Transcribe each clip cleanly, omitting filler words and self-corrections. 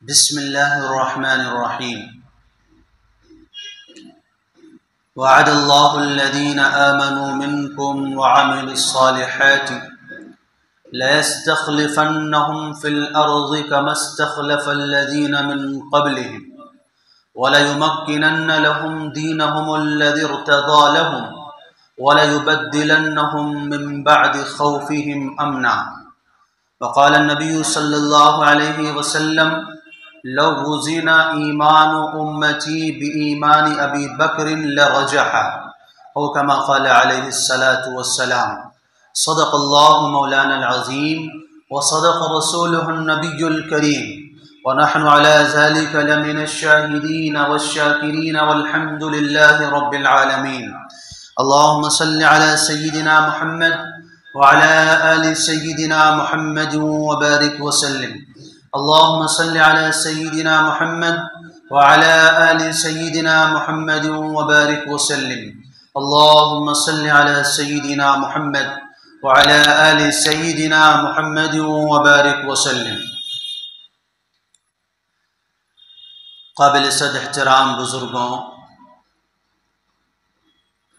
بسم الله الرحمن الرحيم. وعد الله الذين آمنوا منكم وعملوا الصالحات ليستخلفنهم في الأرض كما استخلف الذين من قبلهم وليمكنن لهم دينهم الذي ارتضى لهم وليبدلنهم من بعد خوفهم أمنا. وقال النبي صلى الله عليه وسلم: لو وزن ایمان امتی بایمان ابی بکر لرجح، او كما قال علیہ الصلاة والسلام. صدق اللہ مولانا العظیم وصدق رسوله النبی الکریم ونحن على ذلك لمن الشاہدین والشاکرین والحمد للہ رب العالمین. اللهم صل على سيدنا محمد وعلى آل سيدنا محمد وبارك وسلم. اللهم صل على سيدنا محمد وعلى آل سيدنا محمد وبارك وسلم. اللهم صل على سيدنا محمد وعلى آل سيدنا محمد وبارك وسلم. قابل صد احترام بزرگوں،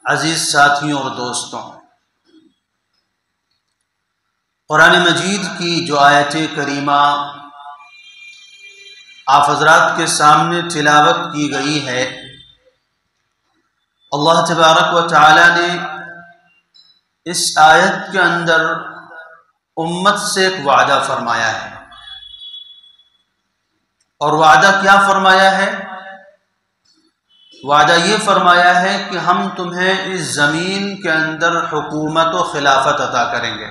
عزیز ساتھیوں اور دوستوں، قرآن مجید کی جو آیت کریمہ آپ حضرات کے سامنے تلاوت کی گئی ہے، اللہ تبارک و تعالی نے اس آیت کے اندر امت سے ایک وعدہ فرمایا ہے. اور وعدہ کیا فرمایا ہے؟ وعدہ یہ فرمایا ہے کہ ہم تمہیں اس زمین کے اندر حکومت و خلافت عطا کریں گے،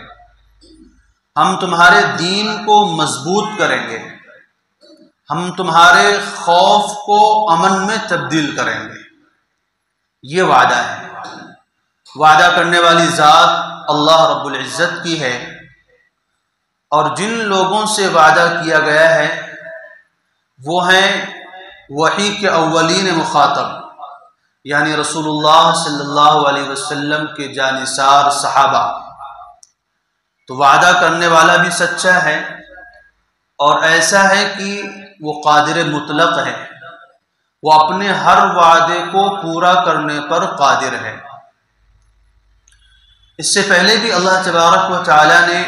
ہم تمہارے دین کو مضبوط کریں گے، ہم تمہارے خوف کو امن میں تبدیل کریں گے. یہ وعدہ ہے. وعدہ کرنے والی ذات اللہ رب العزت کی ہے، اور جن لوگوں سے وعدہ کیا گیا ہے وہ ہیں وحی کے اولین مخاطب، یعنی رسول اللہ صلی اللہ علیہ وسلم کے جانثار صحابہ. تو وعدہ کرنے والا بھی سچا ہے، اور ایسا ہے کہ وہ قادر مطلق ہے، وہ اپنے ہر وعدے کو پورا کرنے پر قادر ہے. اس سے پہلے بھی اللہ تبارک و تعالی نے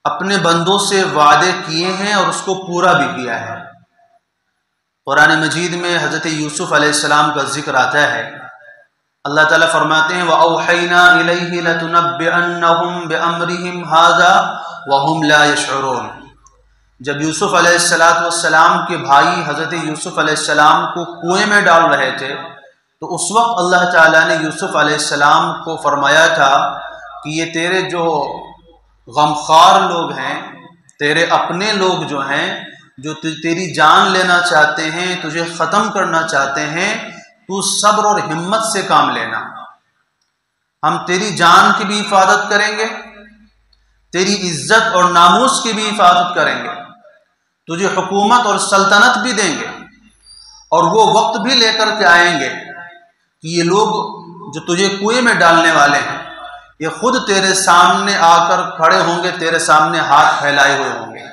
اپنے بندوں سے وعدے کیے ہیں اور اس کو پورا بھی کیا ہے. قرآن مجید میں حضرت یوسف علیہ السلام کا ذکر آتا ہے. اللہ تعالیٰ فرماتے ہیں وَأَوْحَيْنَا إِلَيْهِ لَتُنَبِّئَنَّهُمْ بِأَمْرِهِمْ هَذَا وَهُمْ لَا يَشْعُرُونَ. جب یوسف علیہ السلام کے بھائی حضرت یوسف علیہ السلام کو کنویں میں ڈال رہے تھے، تو اس وقت اللہ تعالیٰ نے یوسف علیہ السلام کو فرمایا تھا کہ یہ تیرے جو غمخوار لوگ ہیں، تیرے اپنے لوگ جو ہیں، جو تیری جان لینا چاہتے ہیں، تجھے ختم کرنا چاہتے ہیں، تو صبر اور ہمت سے کام لینا. ہم تیری جان کی بھی حفاظت کریں گے، تیری عزت اور ناموس کی بھی حفاظت کریں گے، تجھے حکومت اور سلطنت بھی دیں گے، اور وہ وقت بھی لے کر کے آئیں گے کہ یہ لوگ جو تجھے کنویں میں ڈالنے والے ہیں، یہ خود تیرے سامنے آ کر کھڑے ہوں گے، تیرے سامنے ہاتھ پھیلائے ہوئے ہوں گے.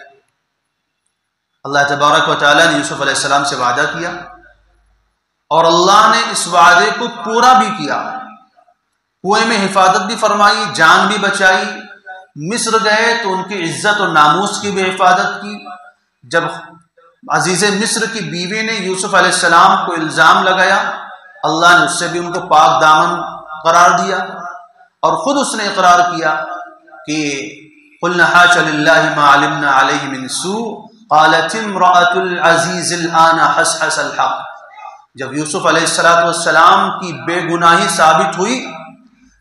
اللہ تبارک و تعالیٰ نے یوسف علیہ السلام سے وعدہ کیا، اور اللہ نے اس وعدے کو پورا بھی کیا. کنویں میں حفاظت بھی فرمائی، جان بھی بچائی. مصر گئے تو ان کی عزت اور ناموس کی بھی حفاظت کی. جب عزیز مصر کی بیوی نے یوسف علیہ السلام کو الزام لگایا، اللہ نے اس سے بھی ان کو پاک دامن قرار دیا، اور خود اس نے اقرار کیا کہ قُلْنَا حَاشَ لِلَّهِ مَا عَلِمْنَا عَلَيْهِ مِنْ سُوءٍ قَالَتِ امْرَأَةُ الْعَزِيزِ الْآنَ حَسْحَسَ الْحَقِّ. جب یوسف علیہ السلام کی بے گناہی ثابت ہوئی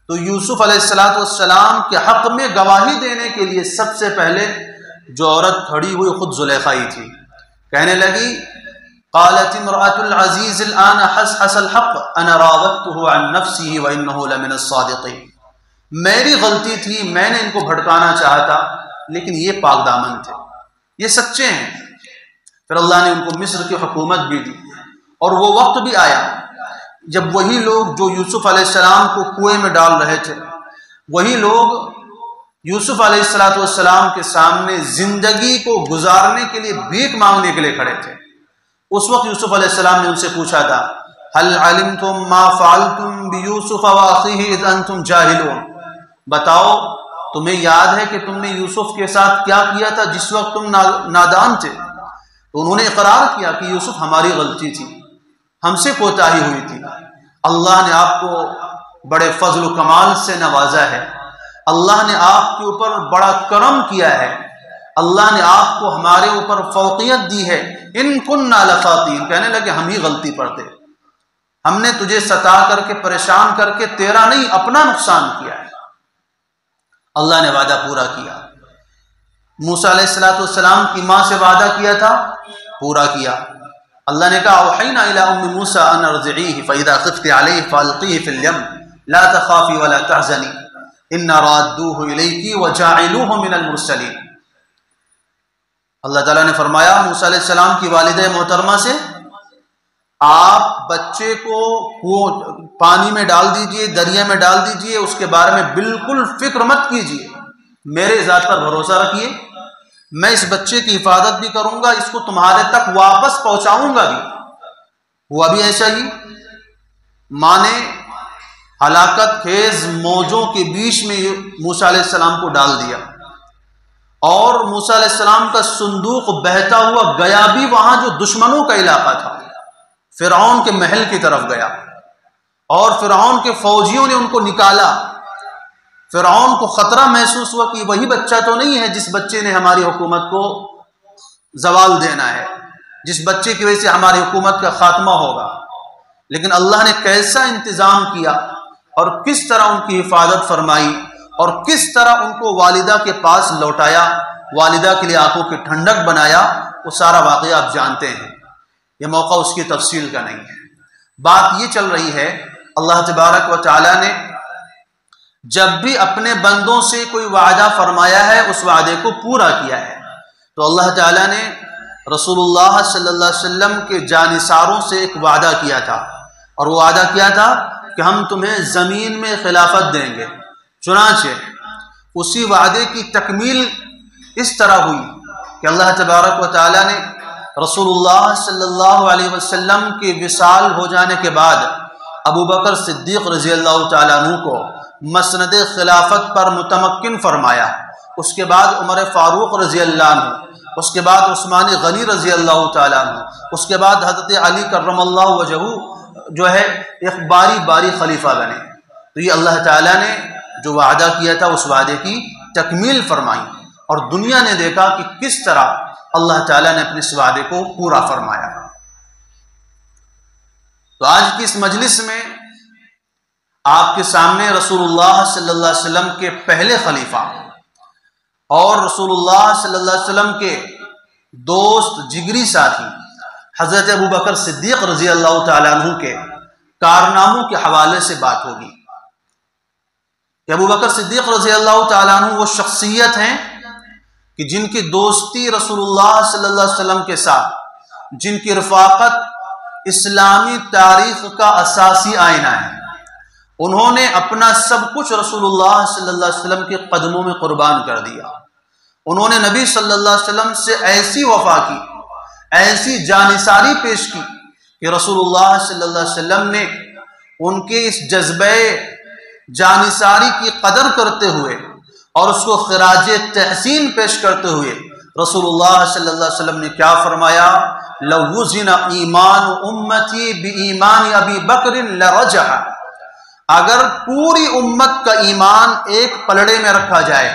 تو یوسف علیہ السلام کے حق میں گواہی دینے کے لیے سب سے پہلے جو عورت کھڑی ہوئی خود زلیخا ہی تھی. کہنے لگی قالت امرأة العزیز الآن حسحس الحق انا راودته عن نفسه وانه لمن الصادقین. میری غلطی تھی، میں نے ان کو بھڑکانا چاہا تھا، لیکن یہ پاک دامن تھے، یہ سچے ہیں. پھر اللہ نے ان کو مصر کی حکومت بھی دی، اور وہ وقت بھی آیا جب وہی لوگ جو یوسف علیہ السلام کو کنویں میں ڈال رہے تھے، وہی لوگ یوسف علیہ السلام کے سامنے زندگی کو گزارنے کے لیے بھیک مانگنے کے لیے کھڑے تھے۔ اس وقت یوسف علیہ السلام نے ان سے پوچھا تھا هل علمتم ما فعلتم بيوسف واخيه اذ انتم جاهلون، بتاؤ تمہیں یاد ہے کہ تم نے یوسف کے ساتھ کیا کیا تھا جس وقت تم نادان تھے؟ تو انہوں نے اقرار کیا کہ یوسف ہماری غلطی تھی، ہم سے کوتاہی ہوئی تھی۔ اللہ نے آپ کو بڑے فضل و کمال سے نوازا ہے، اللہ نے آپ کے اوپر بڑا کرم کیا ہے، اللہ نے آپ کو ہمارے اوپر فوقیت دی ہے۔ ان کننا لخاطئین، کہنے لگے ہم ہی غلطی پر تھے، ہم نے تجھے ستا کر کے پریشان کر کے تیرا نہیں اپنا نقصان کیا ہے۔ اللہ نے وعدہ پورا کیا۔ موسیٰ علیہ السلام کی ماں سے وعدہ کیا تھا، پورا کیا۔ اللہ نے کہا اوحینا الی ام موسیٰ ان ارضعیہ فاذا خفت علیہ فالقیہ فی الیم لا تخافی ولا تحزنی انا رادوہ الیک وجاعلوہ من المرسلین۔ اللہ تعالیٰ نے فرمایا موسیٰ علیہ السلام کی والدہ محترمہ سے، آپ بچے کو پانی میں ڈال دیجئے، دریا میں ڈال دیجئے، اس کے بارے میں بالکل فکر مت کیجئے، میرے ذات پر بھروسہ رکھیے، میں اس بچے کی حفاظت بھی کروں گا، اس کو تمہارے تک واپس پہنچاؤں گا بھی۔ ہوا بھی ایسا ہی، ماں نے ہلاکت خیز موجوں کے بیچ میں موسیٰ علیہ السلام کو ڈال دیا، اور موسیٰ علیہ السلام کا صندوق بہتا ہوا گیا بھی وہاں جو دشمنوں کا علاقہ تھا، فرعون کے محل کی طرف گیا، اور فرعون کے فوجیوں نے ان کو نکالا۔ فرعون کو خطرہ محسوس ہوا کہ وہی بچہ تو نہیں ہے جس بچے نے ہماری حکومت کو زوال دینا ہے، جس بچے کی وجہ سے ہماری حکومت کا خاتمہ ہوگا، لیکن اللہ نے کیسا انتظام کیا اور کس طرح ان کی حفاظت فرمائی اور کس طرح ان کو والدہ کے پاس لوٹایا، والدہ کے لیے آنکھوں کی ٹھنڈک بنایا، وہ سارا واقعہ آپ جانتے ہیں، یہ موقع اس کی تفصیل کا نہیں ہے۔ بات یہ چل رہی ہے اللہ تبارک و تعالی نے جب بھی اپنے بندوں سے کوئی وعدہ فرمایا ہے اس وعدے کو پورا کیا ہے۔ تو اللہ تعالیٰ نے رسول اللہ صلی اللہ علیہ وسلم کے جانثاروں سے ایک وعدہ کیا تھا، اور وہ وعدہ کیا تھا کہ ہم تمہیں زمین میں خلافت دیں گے۔ چنانچہ اسی وعدے کی تکمیل اس طرح ہوئی کہ اللہ تبارک و تعالیٰ نے رسول اللہ صلی اللہ علیہ وسلم کے وصال ہو جانے کے بعد ابو بکر صدیق رضی اللہ تعالیٰ عنہ کو مسند خلافت پر متمکن فرمایا، اس کے بعد عمر فاروق رضی اللہ عنہ، اس کے بعد عثمان غنی رضی اللہ تعالیٰ عنہ، اس کے بعد حضرت علی کرم اللہ وجہہ جو ہے ایک باری باری خلیفہ بنے۔ تو یہ اللہ تعالیٰ نے جو وعدہ کیا تھا اس وعدے کی تکمیل فرمائی، اور دنیا نے دیکھا کہ کس طرح اللہ تعالیٰ نے اپنے اس وعدے کو پورا فرمایا۔ تو آج کی اس مجلس میں آپ کے سامنے رسول اللہ صلی اللہ علیہ وسلم کے پہلے خلیفہ اور رسول اللہ صلی اللہ علیہ وسلم کے دوست جگری ساتھی حضرت ابو بکر صدیق رضی اللہ تعالیٰ عنہ کے کارناموں کے حوالے سے بات ہوگی کہ ابو بکر صدیق رضی اللہ تعالیٰ عنہ وہ شخصیت ہیں کہ جن کی دوستی رسول اللہ صلی اللہ علیہ وسلم کے ساتھ، جن کی رفاقت اسلامی تاریخ کا اساسی آئینہ ہے۔ انہوں نے اپنا سب کچھ رسول اللہ صلی اللہ علیہ وسلم کے قدموں میں قربان کر دیا۔ انہوں نے نبی صلی اللہ علیہ وسلم سے ایسی وفا کی، ایسی جانثاری پیش کی کہ رسول اللہ صلی اللہ علیہ وسلم نے ان کے اس جذبہ جانثاری کی قدر کرتے ہوئے اور اس کو خراج تحسین پیش کرتے ہوئے رسول اللہ صلی اللہ علیہ وسلم نے کیا فرمایا؟ لو وزن ایمان امتی بایمان ابی بکر لرجح، اگر پوری امت کا ایمان ایک پلڑے میں رکھا جائے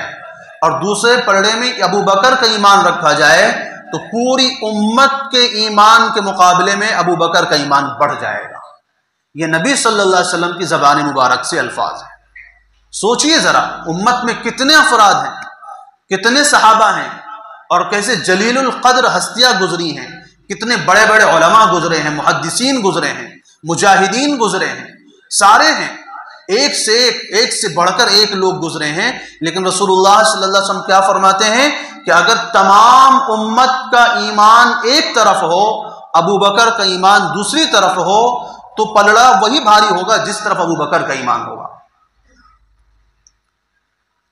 اور دوسرے پلڑے میں ابو بکر کا ایمان رکھا جائے تو پوری امت کے ایمان کے مقابلے میں ابو بکر کا ایمان بڑھ جائے گا۔ یہ نبی صلی اللہ علیہ وسلم کی زبان مبارک سے الفاظ ہیں۔ سوچئے ذرا امت میں کتنے افراد ہیں، کتنے صحابہ ہیں، اور کیسے جلیل القدر ہستیاں گزری ہیں، کتنے بڑے بڑے علماء گزرے ہیں، محدثین گزرے ہیں، مجاہدین گزرے ہیں، سارے ہیں، ایک سے بڑھ کر ایک لوگ گزرے ہیں، لیکن رسول اللہ صلی اللہ علیہ وسلم کیا فرماتے ہیں کہ اگر تمام امت کا ایمان ایک طرف ہو، ابو بکر کا ایمان دوسری طرف ہو، تو پلڑا وہی بھاری ہوگا جس طرف ابو بکر کا ایمان ہوگا۔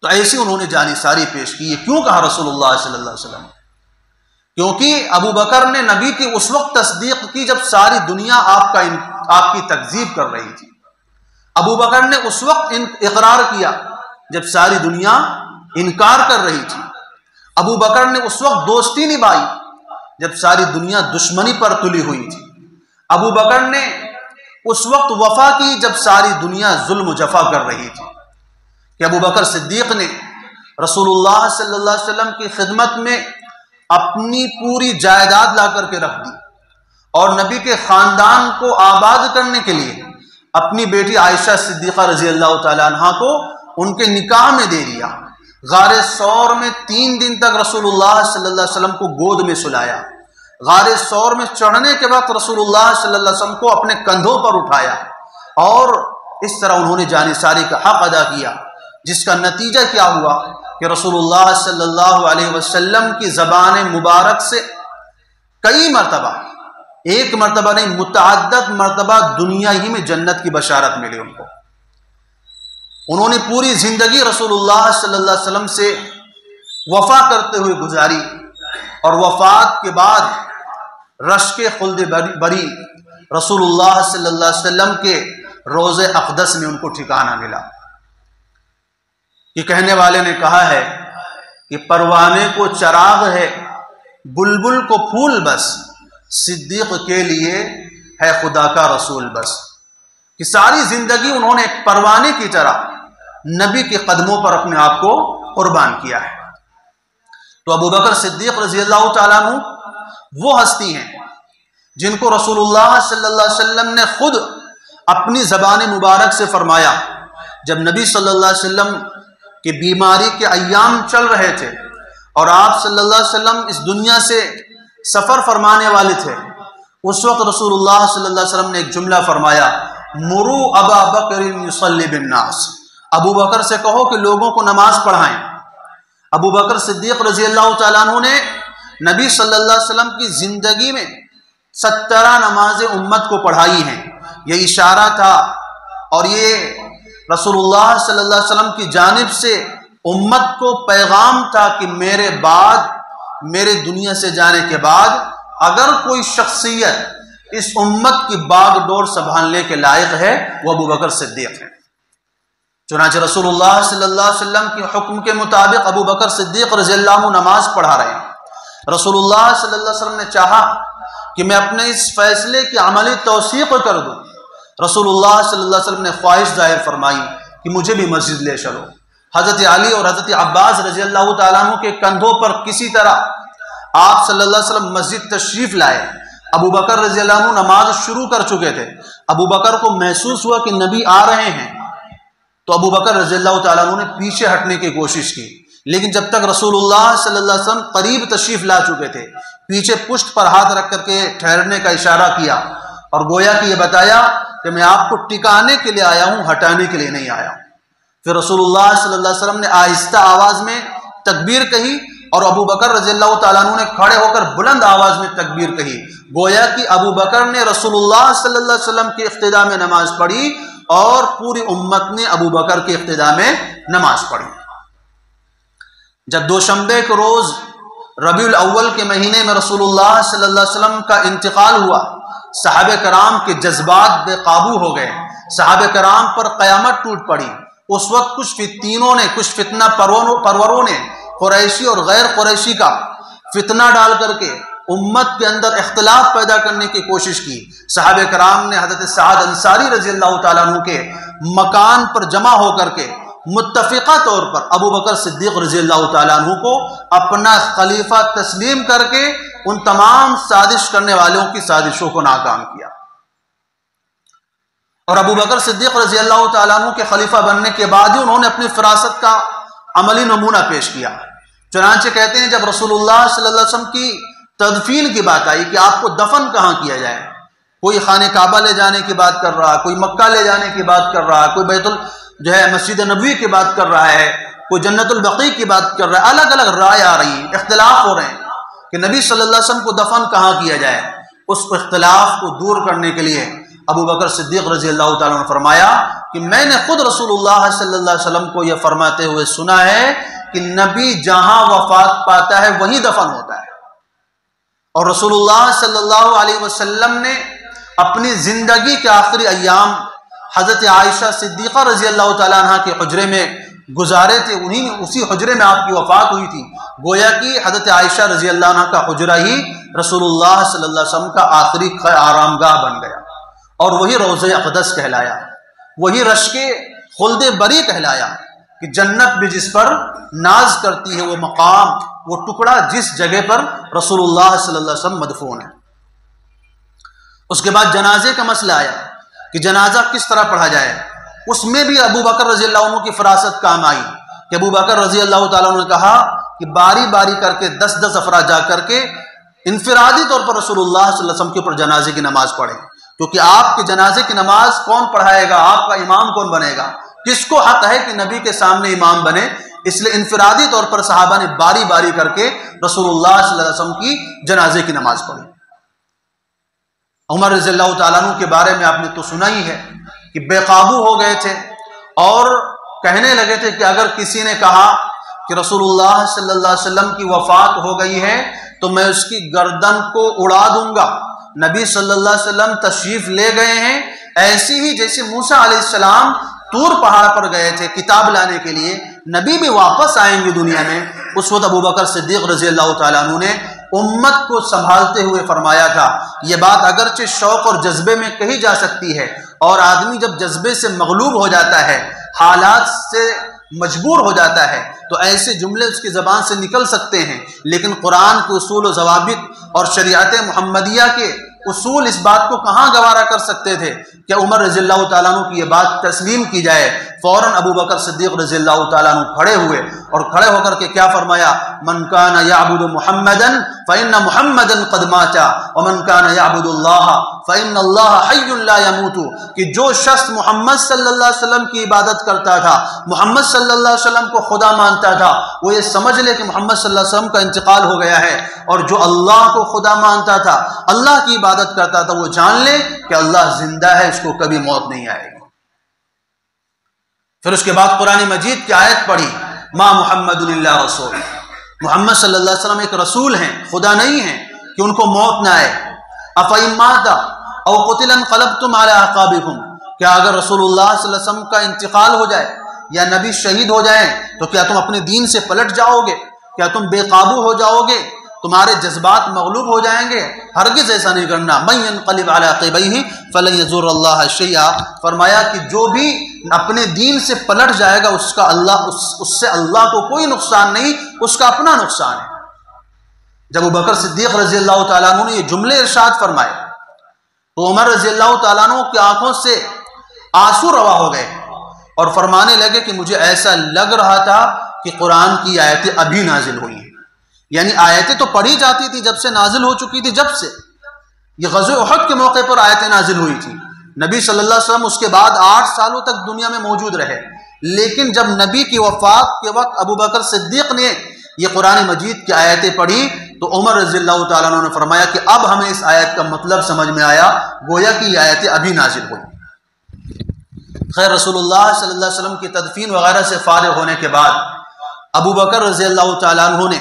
تو ایسی انہوں نے جانثاری پیش کی. یہ کیوں کہا رسول اللہ صلی اللہ علیہ وسلم؟ کیونکہ ابو بکر نے نبی کی اس وقت تصدیق کی جب ساری دنیا آپ کی تکذیب کر رہی تھی. ابو بکر نے اس وقت اقرار کیا جب ساری دنیا انکار کر رہی تھی. ابو بکر نے اس وقت دوستی نبھائی جب ساری دنیا دشمنی پر تلی ہوئی تھی. ابو بکر نے اس وقت وفا کی جب ساری دنیا ظلم و جفا کر رہی تھی. کہ ابو بکر صدیق نے رسول اللہ صلی اللہ علیہ وسلم کی خدمت میں اپنی پوری جائیداد لا کر کے رکھ دی اور نبی کے خاندان کو آباد کرنے کے لیے اپنی بیٹی عائشہ صدیقہ رضی اللہ تعالی عنہ کو ان کے نکاح میں دے دیا. غار ثور میں 3 دن تک رسول اللہ صلی اللہ علیہ وسلم کو گود میں سلایا. غار ثور میں چڑھنے کے بعد رسول اللہ صلی اللہ علیہ وسلم کو اپنے کندھوں پر اٹھایا اور اس طرح انہوں نے جانثاری کا حق ادا کیا، جس کا نتیجہ کیا ہوا کہ رسول اللہ صلی اللہ علیہ وسلم کی زبان مبارک سے کئی مرتبہ، ایک مرتبہ نہیں متعدد مرتبہ دنیا ہی میں جنت کی بشارت ملی ان کو. انہوں نے پوری زندگی رسول اللہ صلی اللہ علیہ وسلم سے وفا کرتے ہوئے گزاری اور وفات کے بعد رشک خلد بری رسول اللہ صلی اللہ علیہ وسلم کے روضہ اقدس میں ان کو ٹھکانہ ملا. یہ کہنے والے نے کہا ہے کہ پروانے کو چراغ ہے، بلبل کو پھول بس، صدیق کے لیے ہے خدا کا رسول بس. کہ ساری زندگی انہوں نے ایک پروانے کی طرح نبی کے قدموں پر اپنے آپ کو قربان کیا ہے. تو ابو بکر صدیق رضی اللہ تعالیٰ عنہ وہ ہستی ہیں جن کو رسول اللہ صلی اللہ علیہ وسلم نے خود اپنی زبان مبارک سے فرمایا جب نبی صلی اللہ علیہ وسلم کی بیماری کے ایام چل رہے تھے اور آپ صلی اللہ علیہ وسلم اس دنیا سے سفر فرمانے والے تھے. اس وقت رسول اللہ صلی اللہ علیہ وسلم نے ایک جملہ فرمایا، مرو ابا بکر یصلی بالناس، ابو بکر سے کہو کہ لوگوں کو نماز پڑھائیں. ابو بکر صدیق رضی اللہ تعالیٰ عنہ نے نبی صلی اللہ علیہ وسلم کی زندگی میں 17 نمازیں امت کو پڑھائی ہیں. یہ اشارہ تھا اور یہ رسول اللہ صلی اللہ علیہ وسلم کی جانب سے امت کو پیغام تھا کہ میرے بعد، میرے دنیا سے جانے کے بعد اگر کوئی شخصیت اس امت کی باغ ڈور سنبھالنے کے لائق ہے وہ ابو بکر صدیق ہے. چنانچہ رسول اللہ صلی اللہ علیہ وسلم کے حکم کے مطابق ابو بکر صدیق رضی اللہ عنہ نماز پڑھا رہے ہیں. رسول اللہ صلی اللہ علیہ وسلم نے چاہا کہ میں اپنے اس فیصلے کی عملی توثیق کر دوں. رسول اللہ صلی اللہ علیہ وسلم نے خواہش ظاہر فرمائی کہ مجھے بھی مسجد لے چلو. حضرت علی اور حضرت عباس رضی اللہ تعالیٰ عنہ کے کندھوں پر کسی طرح آپ صلی اللہ علیہ وسلم مسجد تشریف لائے. ابو بکر رضی اللہ عنہ نماز شروع کر چکے تھے. ابو بکر کو محسوس ہوا کہ نبی آ رہے ہیں تو ابو بکر رضی اللہ تعالیٰ عنہ نے پیچھے ہٹنے کی کوشش کی، لیکن جب تک رسول اللہ صلی اللہ علیہ وسلم قریب تشریف لا چکے تھے پیچھے پشت پر ہاتھ رکھ کر کے ٹھہرنے کا اشارہ کیا اور گویا کہ یہ بتایا کہ میں آپ کو ٹکانے کے لیے آیا ہوں، ہٹانے کے لیے نہیں آیا. پھر رسول اللہ صلی اللہ علیہ وسلم نے آہستہ آواز میں تکبیر کہی اور ابو بکر رضی اللہ تعالیٰ عنہ نے کھڑے ہو کر بلند آواز میں تکبیر کہی. گویا کہ ابو بکر نے رسول اللہ صلی اللہ علیہ وسلم کے اقتداء میں نماز پڑھی اور پوری امت نے ابو بکر کے اقتداء میں نماز پڑھی. جب دوشنبے کے روز ربیع الاول کے مہینے میں رسول اللہ صلی اللہ علیہ وسلم کا انتقال ہوا، صحابہ کرام کے جذبات بے قابو ہو گئے. صحابہ کرام پر قیامت ٹوٹ پڑی. اس وقت کچھ فتینوں نے، کچھ فتنہ پروروں نے قریشی اور غیر قریشی کا فتنہ ڈال کر کے امت کے اندر اختلاف پیدا کرنے کی کوشش کی. صحابہ کرام نے حضرت سعد انصاری رضی اللہ تعالیٰ عنہ کے مکان پر جمع ہو کر کے متفقہ طور پر ابو بکر صدیق رضی اللہ تعالیٰ عنہ کو اپنا خلیفہ تسلیم کر کے ان تمام سازش کرنے والوں کی سازشوں کو ناکام کیا. اور ابو بکر صدیق رضی اللہ تعالیٰ عنہ کے خلیفہ بننے کے بعد ہی انہوں نے اپنی فراست کا عملی نمونہ پیش کیا. چنانچہ کہتے ہیں جب رسول اللہ صلی اللہ علیہ وسلم کی تدفین کی بات آئی کہ آپ کو دفن کہاں کیا جائے، کوئی خانہ کعبہ لے جانے کی بات کر رہا، کوئی مکہ لے جانے کی بات کر رہا، کوئی مسجد نبوی کی بات کر رہا ہے، کوئی جنت البقیع کی بات کر رہا ہے. الگ الگ رائے آ رہی ہیں، اختلاف ہو رہے ہیں کہ نبی صلی اللہ علیہ وسلم کو دفن کہاں کیا جائے. اس اختلاف کو دور کرنے کے لیے ابو بکر صدیق رضی اللہ تعالیٰ نے فرمایا کہ میں نے خود رسول اللہ صلی اللہ علیہ وسلم کو یہ فرماتے ہوئے سنا ہے کہ نبی جہاں وفات پاتا ہے وہیں دفن ہوتا ہے۔ اور رسول اللہ صلی اللہ علیہ وسلم نے اپنی زندگی کے آخری ایام حضرت عائشہ صدیقہ رضی اللہ تعالیٰ عنہ کے حجرے میں گزارے تھے، اسی حجرے میں آپ کی وفات ہوئی تھی۔ گویا کہ حضرت عائشہ رضی اللہ عنہ کا حجرہ ہی رسول اللہ صلی اللہ علیہ وسلم کا آخری آرام گاہ بن گیا، اور وہی روضہ اقدس کہلایا، وہی رشک خلد بری کہلایا کہ جنت بھی جس پر ناز کرتی ہے، وہ مقام، وہ ٹکڑا جس جگہ پر رسول اللہ صلی اللہ علیہ وسلم مدفون ہے۔ اس کے بعد جنازے کا مسئلہ آیا کہ جنازہ کس طرح پڑھا جائے۔ اس میں بھی ابو بکر رضی اللہ عنہ کی فراست کام آئی کہ ابو بکر رضی اللہ تعالیٰ عنہ نے کہا کہ باری باری کر کے 10 افراد جا کر کے انفرادی طور پر رسول اللہ صلی اللہ علیہ وسلم کے اوپر جنازے کی نماز پڑھیں، کیونکہ آپ کے جنازے کی نماز کون پڑھائے گا، آپ کا امام کون بنے گا، کس کو حق ہے کہ نبی کے سامنے امام بنے۔ اس لیے انفرادی طور پر صحابہ نے باری باری کر کے رسول اللہ صلی اللہ علیہ وسلم کی جنازے کی نماز پڑھی۔ عمر رضی اللہ تعالیٰ عنہ کے بارے میں آپ نے تو سنا ہی ہے کہ بے قابو ہو گئے تھے اور کہنے لگے تھے کہ اگر کسی نے کہا کہ رسول اللہ صلی اللہ علیہ وسلم کی وفات ہو گئی ہے تو میں اس کی گردن کو اڑا دوں گا۔ نبی صلی اللہ علیہ وسلم تشریف لے گئے ہیں، ایسی ہی جیسے موسیٰ علیہ السلام طور پہاڑ پر گئے تھے کتاب لانے کے لیے، نبی بھی واپس آئیں گے دنیا میں۔ اس وقت ابو بکر صدیق رضی اللہ تعالیٰ عنہ نے امت کو سنبھالتے ہوئے فرمایا تھا، یہ بات اگرچہ شوق اور جذبے میں کہی جا سکتی ہے، اور آدمی جب جذبے سے مغلوب ہو جاتا ہے، حالات سے مجبور ہو جاتا ہے، تو ایسے جملے اس کی زبان سے نکل سکتے ہیں، لیکن قرآن کے اصول و ضوابط اور شریعت محمدیہ کے اصول اس بات کو کہاں گوارا کر سکتے تھے کہ عمر رضی اللہ تعالیٰ عنہ کی یہ بات تسلیم کی جائے۔ فوراً ابو بکر صدیق رضی اللہ تعالیٰ عنہ کھڑے ہوئے اور کھڑے ہو کر کے کیا فرمایا، من کان یعبد محمدا فإن محمدا قد مات ومن کان یعبد اللہ فإن اللہ حی لا يموت، کہ جو شخص محمد صلی اللہ علیہ وسلم کی عبادت کرتا تھا، محمد صلی اللہ علیہ وسلم کو خدا مانتا تھا، وہ یہ سمجھ لے کہ محمد صلی اللہ علیہ وسلم کا انتقال ہو گیا ہے، اور جو اللہ کو خدا مانتا تھا، اللہ کی عبادت کرتا تھا، وہ جان لے کہ اللہ زندہ ہے، اس کو کبھی موت نہیں آئے گی۔ پھر اس کے بعد قرآن مجید کی آیت پڑھی، ما محمد الا رسول، محمد صلی اللہ علیہ وسلم ایک رسول ہیں، خدا نہیں ہیں کہ ان کو موت نہ آئے۔ افإن مات او قتل انقلبتم على اعقابکم، کیا اگر رسول اللہ صلی اللہ علیہ وسلم کا انتقال ہو جائے یا نبی شہید ہو جائیں تو کیا تم اپنے دین سے پلٹ جاؤ گے، کیا تم بے قابو ہو جاؤ گے، تمہارے جذبات مغلوب ہو جائیں گے؟ ہرگز ایسا نہیں کرنا۔ من ينقلب على عقبیہ فلن یضر اللہ شیئا، فرمایا کہ جو بھی اپنے دین سے پلٹ جائے گا اس سے اللہ کو کوئی نقصان نہیں، اس کا اپنا نقصان ہے۔ جب ابو بکر صدیق رضی اللہ تعالیٰ عنہ نے یہ جملے ارشاد فرمائے تو عمر رضی اللہ تعالیٰ عنہ کی آنکھوں سے آنسو روا ہو گئے اور فرمانے لگے کہ مجھے ایسا لگ رہا تھا کہ قرآن کی آیتیں ابھی نازل ہوئی ہیں، یعنی آیتیں تو پڑھی جاتی تھی، جب سے نازل ہو چکی تھی، جب سے یہ غزوہ احد کے موقع پر آیتیں نازل ہوئی تھی۔ نبی صلی اللہ علیہ وسلم اس کے بعد 8 سالوں تک دنیا میں موجود رہے، لیکن جب نبی کی وفات کے وقت ابو بکر صدیق نے یہ قرآن مجید کی آیتیں پڑھی تو عمر رضی اللہ تعالیٰ عنہ نے فرمایا کہ اب ہمیں اس آیت کا مطلب سمجھ میں آیا، گویا کہ یہ آیتیں ابھی نازل ہوئی۔ خیر، رسول اللہ صلی اللہ علیہ وسلم کی تدفین وغیرہ سے فارغ ہونے کے بعد ابو بکر رضی اللہ تعالیٰ عنہ نے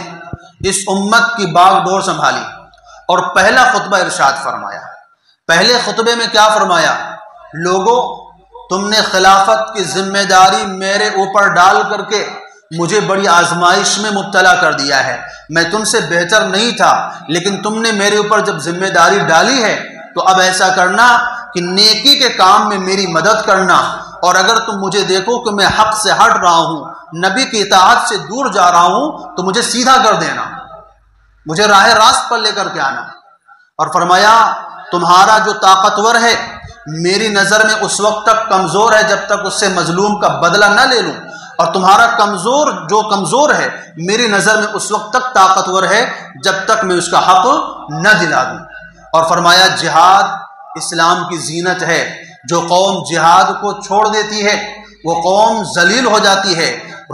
اس امت کی باغ ڈور سنبھالی اور پہلا خطبہ ارشاد فرمایا۔ پہلے خطبے میں کیا فرمایا؟ لوگو، تم نے خلافت کی ذمہ داری میرے اوپر ڈال کر کے مجھے بڑی آزمائش میں مبتلا کر دیا ہے، میں تم سے بہتر نہیں تھا، لیکن تم نے میرے اوپر جب ذمہ داری ڈالی ہے تو اب ایسا کرنا کہ نیکی کے کام میں میری مدد کرنا، اور اگر تم مجھے دیکھو کہ میں حق سے ہٹ رہا ہوں، نبی کی اطاعت سے دور جا رہا ہوں، تو مجھے سیدھا کر دینا، مجھے راہ راست پر لے کر کے آنا۔ اور فرمایا تمہارا جو طاقتور ہے میری نظر میں اس وقت تک کمزور ہے جب تک اس سے مظلوم کا بدلہ نہ لے لوں، اور تمہارا کمزور ہے میری نظر میں اس وقت تک طاقتور ہے جب تک میں اس کا حق نہ دلا دوں۔ اور فرمایا جہاد اسلام کی زینت ہے، جو قوم جہاد کو چھوڑ دیتی ہے وہ قوم ذلیل ہو جاتی ہے،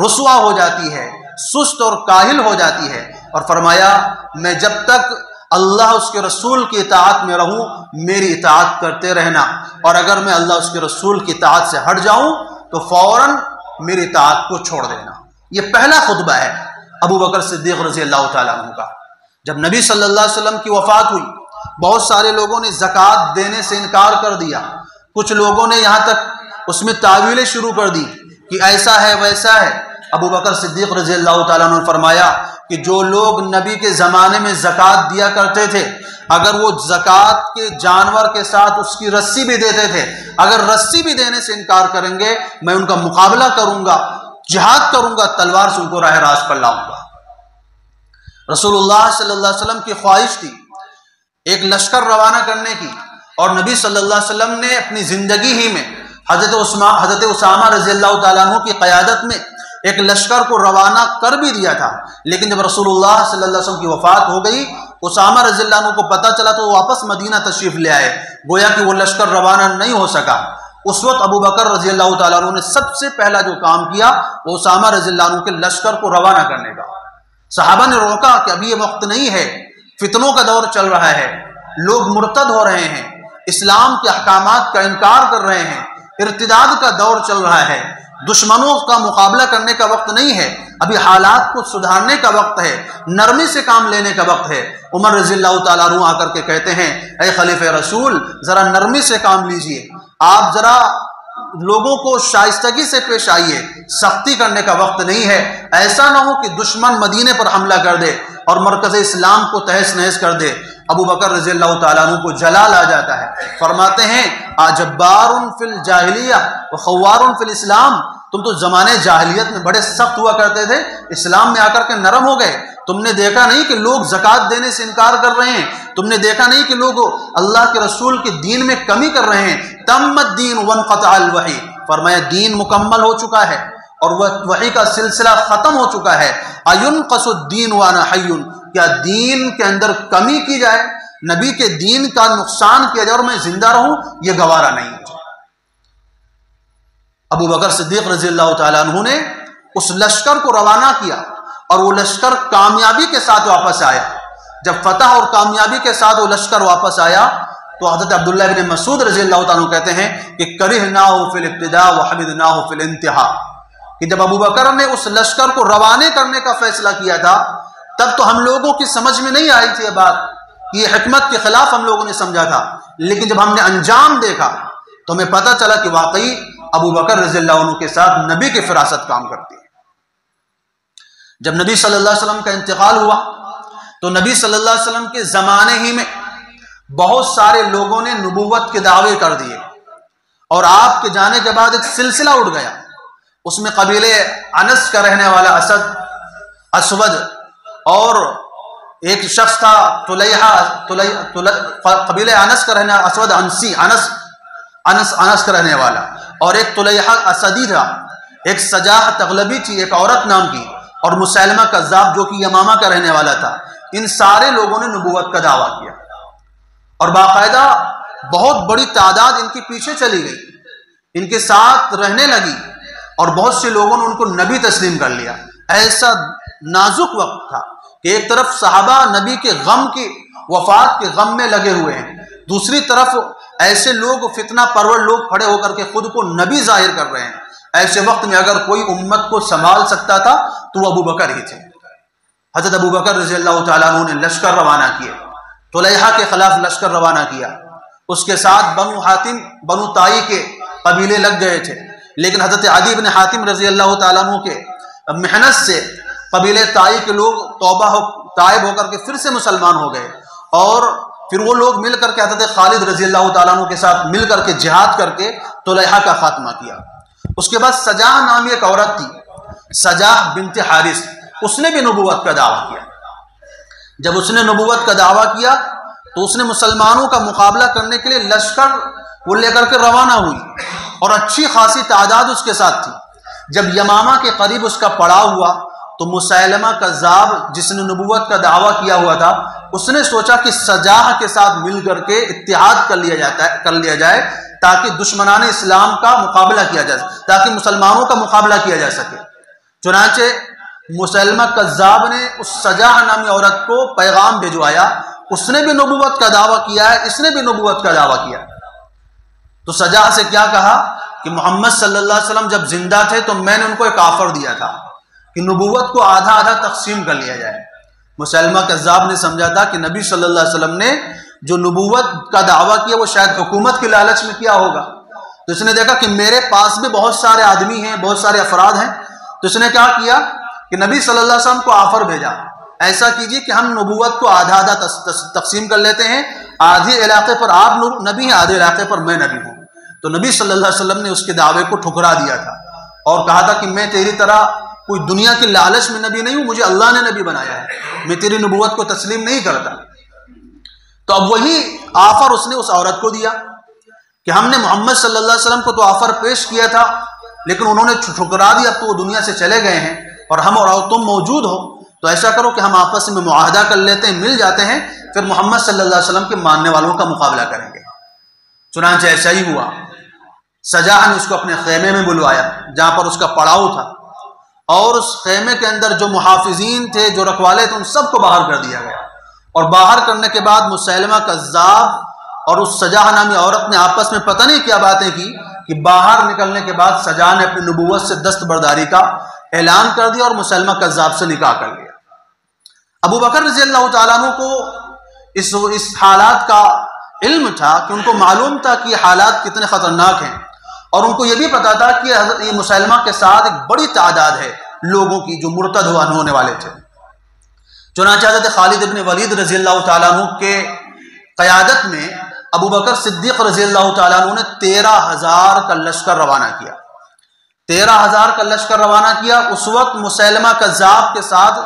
رسوا ہو جاتی ہے، سست اور کاہل ہو جاتی ہے۔ اور فرمایا میں جب تک اللہ اس کے رسول کی اطاعت میں رہوں، میری اطاعت کرتے رہنا، اور اگر میں اللہ اس کے رسول کی اطاعت سے ہٹ جاؤں تو فوراً میری اطاعت کو چھوڑ دینا۔ یہ پہلا خطبہ ہے ابو بکر صدیق رضی اللہ تعالیٰ عنہ کا۔ جب نبی صلی اللہ علیہ وسلم کی وفات ہوئی، بہت سارے لوگوں نے زکوٰۃ دینے سے انکار کر دیا، کچھ لوگوں نے یہاں تک اس میں تعویلیں شروع کر دی کہ ایسا ہے ویسا ہے۔ ابو بکر صدیق رضی اللہ تعالیٰ عنہ نے فرمایا کہ جو لوگ نبی کے زمانے میں زکوٰۃ دیا کرتے تھے، اگر وہ زکوٰۃ کے جانور کے ساتھ اس کی رسی بھی دیتے تھے، اگر رسی بھی دینے سے انکار کریں گے، میں ان کا مقابلہ کروں گا، جہاد کروں گا، تلوار سے ان کو راہ راست پر لاؤں گا۔ رسول اللہ صلی اللہ علیہ وسلم کی خواہش تھی ایک لشکر روانہ کرنے کی، اور نبی صلی اللہ علیہ وسلم نے اپنی زندگی ہی میں حضرت اسامہ رضی اللہ تعالیٰ عنہ کی قیادت میں ایک لشکر کو روانہ کر بھی دیا تھا، لیکن جب رسول اللہ صلی اللہ علیہ وسلم کی وفات ہو گئی، اسامہ رضی اللہ عنہ کو پتہ چلا تو وہ واپس مدینہ تشریف لے آئے، گویا کہ وہ لشکر روانہ نہیں ہو سکا۔ اس وقت ابو بکر رضی اللہ تعالیٰ عنہ نے سب سے پہلا جو کام کیا وہ اسامہ رضی اللہ عنہ کے لشکر کو روانہ کرنے کا۔ صحابہ نے روکا کہ ابھی یہ وقت نہیں ہے، فتنوں کا دور چل رہا ہے، لوگ مرتد ہو رہے ہیں، اسلام کے احکامات کا انکار کر رہے ہیں، ارتداد کا دور چل رہا ہے، دشمنوں کا مقابلہ کرنے کا وقت نہیں ہے، ابھی حالات کو سدھارنے کا وقت ہے، نرمی سے کام لینے کا وقت ہے۔ عمر رضی اللہ تعالیٰ عنہ آ کر کے کہتے ہیں اے خلیفہ رسول، ذرا نرمی سے کام لیجئے، آپ ذرا لوگوں کو شائستگی سے پیش آئیے، سختی کرنے کا وقت نہیں ہے، ایسا نہ ہو کہ دشمن مدینے پر حملہ کر دے اور مرکز اسلام کو تہس نہس کر دے۔ ابو بکر رضی اللہ تعالیٰ عنہ کو جلال آ جاتا ہے، فرماتے ہیں جبار فی الجاہلیہ و خوار فی الاسلام، تم تو زمانے جاہلیت میں بڑے سخت ہوا کرتے تھے، اسلام میں آ کر کے نرم ہو گئے۔ تم نے دیکھا نہیں کہ لوگ زکوٰۃ دینے سے انکار کر رہے ہیں، تم نے دیکھا نہیں کہ لوگ اللہ کے رسول کے دین میں کمی کر رہے ہیں۔ تم الدین وانقطع الوحی، فرمایا دین مکمل ہو چکا ہے اور وہ وحی کا سلسلہ ختم ہو چکا ہے۔ اینقص الدین وانا حی، کیا دین کے اندر کمی کی جائے، نبی کے دین کا نقصان کیا جائے اور میں زندہ رہوں، یہ گوارا نہیں ہے۔ ابو بکر صدیق رضی اللہ تعالیٰ عنہ نے اس لشکر کو روانہ کیا اور وہ لشکر کامیابی کے ساتھ واپس آیا۔ جب فتح اور کامیابی کے ساتھ وہ لشکر واپس آیا تو حضرت عبداللہ بن مسعود رضی اللہ تعالیٰ عنہ کہتے ہیں کہ کرہناہ فی الابتداء وحمدناہ فی الانتہاء، کہ جب ابو بکر نے اس لشکر کو روانے کرنے کا فیصلہ کیا تھا تب تو ہم لوگوں کی سمجھ میں نہیں آئی تھی یہ بات، یہ حکمت کے خلاف ہم لوگوں نے سمجھا تھا، لیکن جب ہم نے انجام دیکھا تو ہمیں پتہ چلا کہ واقعی ابو بکر رضی اللہ عنہ کے ساتھ نبی کی فراست کام کرتی ہے۔ جب نبی صلی اللہ علیہ وسلم کا انتقال ہوا تو نبی صلی اللہ علیہ وسلم کے زمانے ہی میں بہت سارے لوگوں نے نبوت کے دعوے کر دیے، اور آپ کے جانے کے بعد ایک سلسلہ اٹھ گیا، اس میں قبیلے انس کا رہنے والا اسود اور ایک شخص تھا قبیلے انس کا رہنے والا اسود انسی، انس کا رہنے والا، اور ایک طلیحہ اسدی تھا، ایک سجاح تغلبی تھی، ایک عورت نام کی، اور مسیلمہ کذاب جو کہ یمامہ کا رہنے والا تھا۔ ان سارے لوگوں نے نبوت کا دعویٰ کیا اور باقاعدہ بہت بڑی تعداد ان کے پیچھے چلی گئی، ان کے ساتھ رہنے لگی، اور بہت سے لوگوں نے ان کو نبی تسلیم کر لیا۔ ایسا نازک وقت تھا کہ ایک طرف صحابہ نبی کے غم کی وفات کے غم میں لگے ہوئے ہیں، دوسری طرف ایسے لوگ فتنہ پرور لوگ کھڑے ہو کر کے خود کو نبی ظاہر کر رہے ہیں۔ ایسے وقت میں اگر کوئی امت کو سنبھال سکتا تھا تو وہ ابو بکر ہی تھے۔ حضرت ابو بکر رضی اللہ تعالیٰ عنہ نے لشکر روانہ کیے، طلیحہ کے خلاف لشکر روانہ کیا، اس کے ساتھ بنو حاتم بنو تائی کے قبیلے لگ گئے تھے، لیکن حضرت عدی بن حاتم رضی اللہ تعالیٰ عنہ کے محنت سے قبیلے تائی کے لوگ تائب ہو کر کے پھر سے مسلمان ہو گئے، اور پھر وہ لوگ مل کر کے حضرت خالد رضی اللہ تعالیٰ عنہ کے ساتھ مل کر کے جہاد کر کے طلیحہ کا خاتمہ کیا۔ اس کے بعد سجاح نامی ایک عورت تھی، سجاح بنت حارث، اس نے بھی نبوت کا دعویٰ کیا۔ جب اس نے نبوت کا دعویٰ کیا تو اس نے مسلمانوں کا مقابلہ کرنے کے لیے لشکر وہ لے کر کے روانہ ہوئی، اور اچھی خاصی تعداد اس کے ساتھ تھی۔ جب یمامہ کے قریب اس کا پڑاؤ ہوا تو مسیلمہ کذاب جس نے نبوت کا دعویٰ کیا ہوا تھا، اس نے سوچا کہ سجاح کے ساتھ مل کر کے اتحاد کر لیا جائے تاکہ دشمنان اسلام کا مقابلہ کیا جائے، تاکہ مسلمانوں کا مقابلہ کیا جا سکے۔ چنانچہ مسیلمہ کذاب نے اس سجاح نامی عورت کو پیغام بھجوایا، اس نے بھی نبوت کا دعویٰ کیا ہے، اس نے بھی نبوت کا دعویٰ کیا۔ تو سجا سے کیا کہا کہ محمد صلی اللہ علیہ وسلم جب زندہ تھے تو میں نے ان کو ایک آفر دیا تھا کہ نبوت کو آدھا آدھا تقسیم کر لیا جائے۔ مسلمہ کذاب نے سمجھا تھا کہ نبی صلی اللہ علیہ وسلم نے جو نبوت کا دعویٰ کیا وہ شاید حکومت کے لالچ میں کیا ہوگا، تو اس نے دیکھا کہ میرے پاس بھی بہت سارے آدمی ہیں، بہت سارے افراد ہیں، تو اس نے کیا کیا کہ نبی صلی اللہ علیہ وسلم کو آفر بھیجا، ایسا کیجئے کہ ہم نبوت کو آدھا آدھا تقسیم کر لیتے ہیں، آدھے علاقے پر آپ نبی ہیں، آدھے علاقے پر میں نبی ہوں۔ تو نبی صلی اللہ علیہ وسلم نے اس کے دعوے کو ٹھکرا دیا تھا اور کہا تھا کہ میں تیری طرح کوئی دنیا کی لالچ میں نبی نہیں ہوں، مجھے اللہ نے نبی بنایا ہے، میں تیری نبوت کو تسلیم نہیں کرتا۔ تو اب وہی آفر اس نے اس عورت کو دیا کہ ہم نے محمد صلی اللہ علیہ وسلم کو تو آفر پیش کیا تھا، لیکن انہوں نے ٹھکرا دیا، اب تو وہ دنیا سے چلے گئے ہیں اور ہم اور تم موجود ہو، تو ایسا کرو کہ ہم آپس میں معاہدہ کر لیتے ہیں، مل جاتے ہیں، پھر محمد صلی اللہ علیہ وسلم کے ماننے والوں کا مقابلہ کریں گے۔ چنانچہ ایسا ہی ہوا، سجاح نے اس کو اپنے خیمے میں بلوایا جہاں پر اس کا پڑاؤ تھا، اور اس خیمے کے اندر جو محافظین تھے، جو رکھوالے تھے، ان سب کو باہر کر دیا گیا، اور باہر کرنے کے بعد مسیلمہ کذاب اور اس سجاح نامی عورت نے آپس میں پتہ نہیں کیا باتیں کی کہ باہر نکلنے کے بعد سجاح نے اپنی نبوت سے دستبرداری کا اعلان کر دیا اور مسیلمہ کذاب سے نکاح کر لیا۔ ابو بکر رضی اللہ تعالیٰ عنہ کو اس حالات کا علم تھا کہ ان کو معلوم تھا کہ یہ حالات کتنے خطرناک ہیں، اور ان کو یہ بھی پتا تھا کہ حضرت یہ مسیلمہ کے ساتھ ایک بڑی تعداد ہے لوگوں کی جو مرتد ہونے والے تھے۔ چنانچہ حضرت خالد ابن ولید رضی اللہ تعالیٰ عنہ کے قیادت میں ابو بکر صدیق رضی اللہ تعالیٰ عنہ نے 13,000 کا لشکر روانہ کیا۔ 13,000 کا لشکر روانہ کیا۔ اس وقت مسیلمہ کذاب کے ساتھ